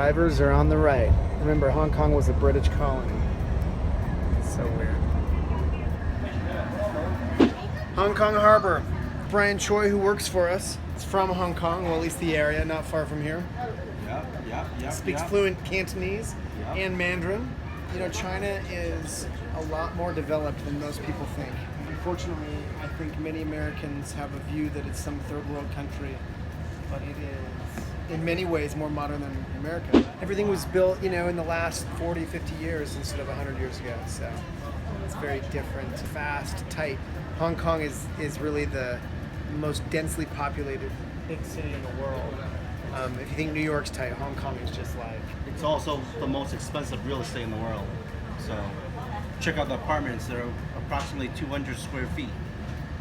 drivers are on the right. Remember, Hong Kong was a British colony. So weird. Hong Kong Harbor. Brian Choi, who works for us, is from Hong Kong, well, at least the area, not far from here. Speaks fluent Cantonese and Mandarin. You know, China is a lot more developed than most people think. Unfortunately, I think many Americans have a view that it's some third world country, but it is in many ways more modern than America. Everything was built, you know, in the last 40, 50 years instead of 100 years ago, so it's very different, fast, tight. Hong Kong is really the most densely populated big city in the world. If you think New York's tight, Hong Kong is just like... It's also the most expensive real estate in the world. So check out the apartments. They're approximately 200 square feet.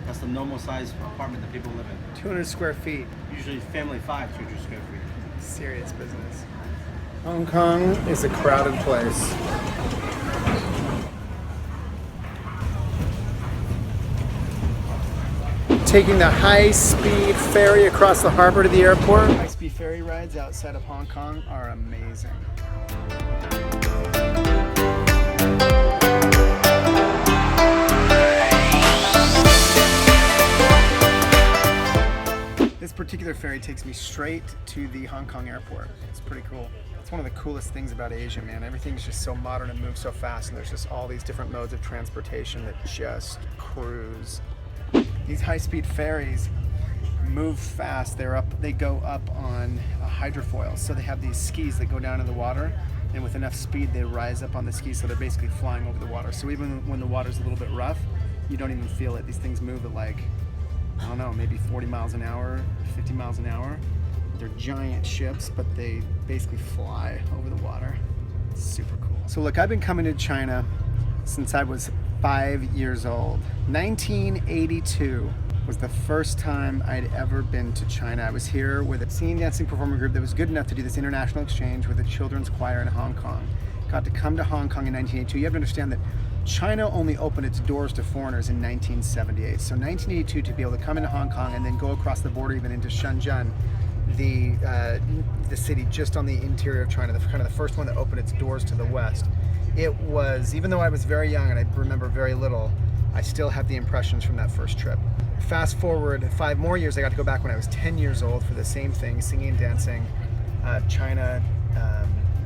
That's the normal size apartment that people live in. 200 square feet. Usually family 200 square feet. Serious business. Hong Kong is a crowded place. Taking the high-speed ferry across the harbor to the airport. High-speed ferry rides outside of Hong Kong are amazing. This particular ferry takes me straight to the Hong Kong airport. It's pretty cool. It's one of the coolest things about Asia, man. Everything's just so modern and moves so fast, and there's just all these different modes of transportation that just cruise. These high-speed ferries move fast. They go up on hydrofoils. So they have these skis that go down in the water, and with enough speed, they rise up on the skis, so they're basically flying over the water. So even when the water's a little bit rough, you don't even feel it. These things move at like, I don't know, maybe 40 miles an hour, 50 miles an hour. They're giant ships, but they basically fly over the water. It's super cool. So look, I've been coming to China since I was 5 years old. 1982 was the first time I'd ever been to China. I was here with a singing, dancing, performing group that was good enough to do this international exchange with a children's choir in Hong Kong. Got to come to Hong Kong in 1982. You have to understand that China only opened its doors to foreigners in 1978. So 1982, to be able to come into Hong Kong and then go across the border even into Shenzhen, the city just on the interior of China, kind of the first one that opened its doors to the West. It was, even though I was very young and I remember very little, I still have the impressions from that first trip. Fast forward 5 more years, I got to go back when I was 10 years old for the same thing, singing and dancing, China,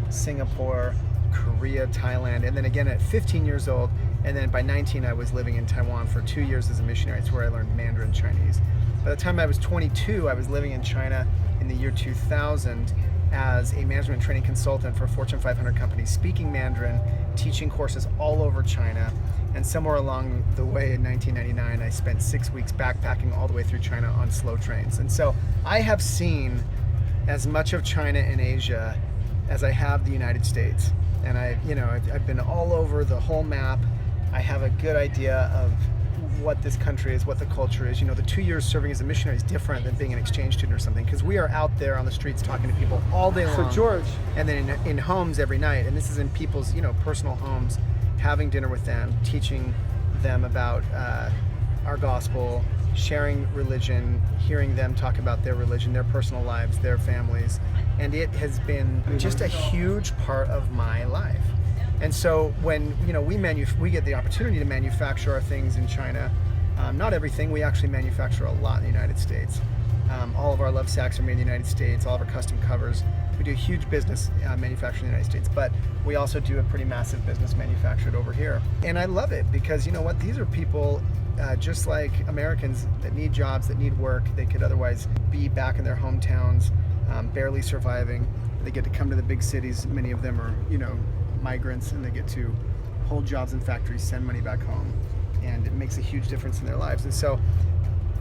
Singapore, Korea, Thailand, and then again at 15 years old, and then by 19 I was living in Taiwan for 2 years as a missionary. It's where I learned Mandarin Chinese. By the time I was 22, I was living in China in the year 2000 as a management training consultant for a Fortune 500 company, speaking Mandarin, teaching courses all over China. And somewhere along the way in 1999, I spent 6 weeks backpacking all the way through China on slow trains. And so I have seen as much of China and Asia as I have the United States. And I've been all over the whole map. I have a good idea of what this country is, what the culture is. You know, the 2 years serving as a missionary is different than being an exchange student or something, because we are out there on the streets talking to people all day long. So George, and then in homes every night, and this is in people's, personal homes, having dinner with them, teaching them about our gospel, sharing religion, hearing them talk about their religion, their personal lives, their families, and it has been just a huge part of my life. And so when we get the opportunity to manufacture our things in China, not everything, we actually manufacture a lot in the United States. All of our LOVESACs are made in the United States, all of our custom covers. We do a huge business manufacturing in the United States, but we also do a pretty massive business manufactured over here. And I love it because, you know what, these are people just like Americans that need jobs, that need work. They could otherwise be back in their hometowns, barely surviving. They get to come to the big cities. Many of them are, migrants, and they get to hold jobs in factories, send money back home, and it makes a huge difference in their lives. And so,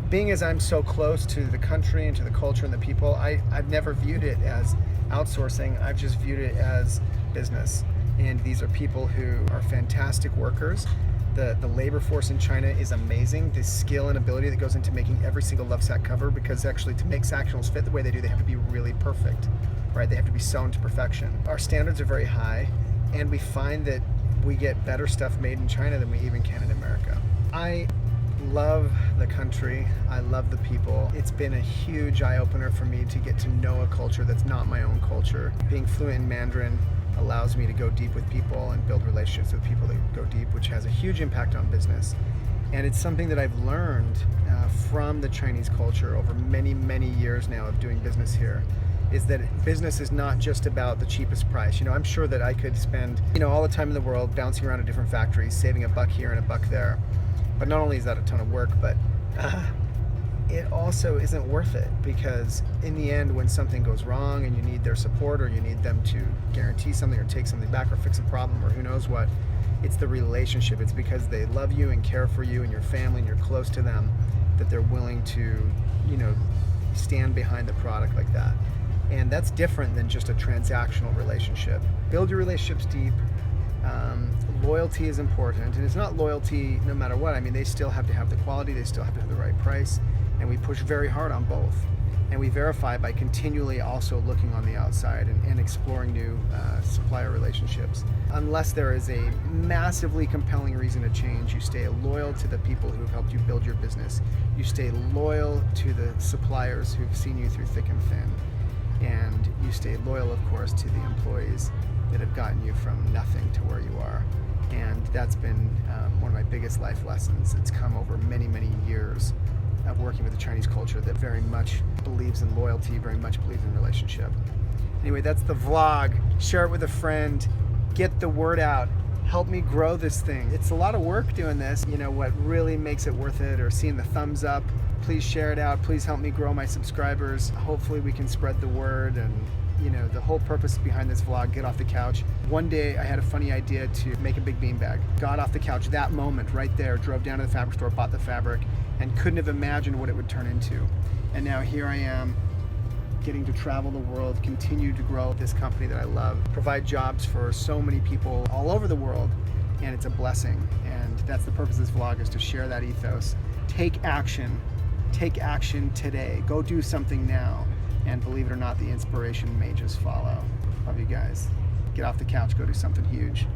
being as I'm so close to the country and to the culture and the people, I've never viewed it as outsourcing. I've just viewed it as business. And these are people who are fantastic workers. The labor force in China is amazing. The skill and ability that goes into making every single LOVESAC cover, because actually to make Sactionals fit the way they do, they have to be really perfect, right? They have to be sewn to perfection. Our standards are very high, and we find that we get better stuff made in China than we even can in America. I love the country. I love the people. It's been a huge eye-opener for me to get to know a culture that's not my own culture. Being fluent in Mandarin allows me to go deep with people and build relationships with people that go deep, which has a huge impact on business. And it's something that I've learned from the Chinese culture over many, many years now of doing business here, is that business is not just about the cheapest price. I'm sure that I could spend, all the time in the world bouncing around to different factories, saving $1 here and $1 there. But not only is that a ton of work, but it also isn't worth it, because in the end, when something goes wrong and you need their support, or you need them to guarantee something or take something back or fix a problem or who knows what, it's the relationship. It's because they love you and care for you and your family and you're close to them that they're willing to, stand behind the product like that. And that's different than just a transactional relationship. Build your relationships deep. Loyalty is important, and it's not loyalty no matter what. I mean, they still have to have the quality, they still have to have the right price, and we push very hard on both. And we verify by continually also looking on the outside and exploring new supplier relationships. Unless there is a massively compelling reason to change, you stay loyal to the people who have helped you build your business. You stay loyal to the suppliers who've seen you through thick and thin. And you stay loyal, of course, to the employees that have gotten you from nothing to where you are. And that's been one of my biggest life lessons. It's come over many, many years of working with the Chinese culture that very much believes in loyalty, very much believes in relationship. Anyway, that's the vlog. Share it with a friend. Get the word out. Help me grow this thing. It's a lot of work doing this. What really makes it worth it, or seeing the thumbs up, please share it out. Please help me grow my subscribers. Hopefully we can spread the word. And the whole purpose behind this vlog, get off the couch. One day I had a funny idea to make a big beanbag. Got off the couch that moment right there, drove down to the fabric store, bought the fabric, and couldn't have imagined what it would turn into. And now here I am, getting to travel the world, continue to grow this company that I love, provide jobs for so many people all over the world, and it's a blessing. And that's the purpose of this vlog, is to share that ethos. Take action. Take action today. Go do something now. And believe it or not, the inspiration may just follow. Love you guys. Get off the couch, go do something huge.